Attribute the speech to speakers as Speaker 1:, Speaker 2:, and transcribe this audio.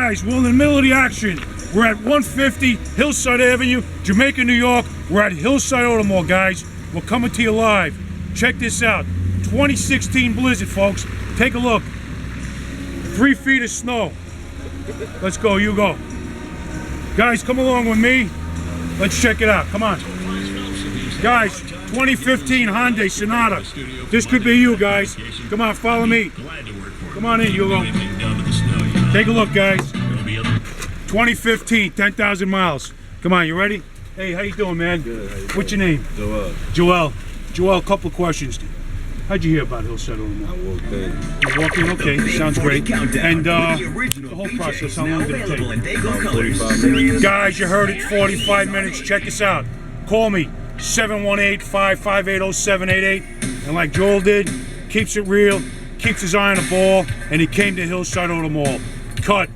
Speaker 1: Guys, we're in the middle of the action. We're at 150 Hillside Avenue, Jamaica, New York. We're at Hillside Auto Mall, guys. We're coming to you live. Check this out. 2016 blizzard, folks. Take a look. 3 feet of snow. Let's go, you go. Guys, come along with me. Let's check it out. Come on. Guys, 2015 Hyundai Sonata. This could be you, guys. Come on, follow me. Come on in, Hugo. Take a look, guys. 2015, 10,000 miles. Come on, you ready? Hey, how you doing, man?
Speaker 2: Good. How you doing?
Speaker 1: What's your name?
Speaker 2: Joel.
Speaker 1: Joel, a couple of questions. How'd you hear about Hillside Auto Mall?
Speaker 2: I walked in.
Speaker 1: You walked in? Okay, sounds great. And the whole process, how long did it take?
Speaker 2: About 45 minutes.
Speaker 1: Guys, you heard it, 45 minutes. Check us out. Call me, 718-558-0788. And like Joel did, keeps it real, keeps his eye on the ball, and he came to Hillside Auto Mall. Cut.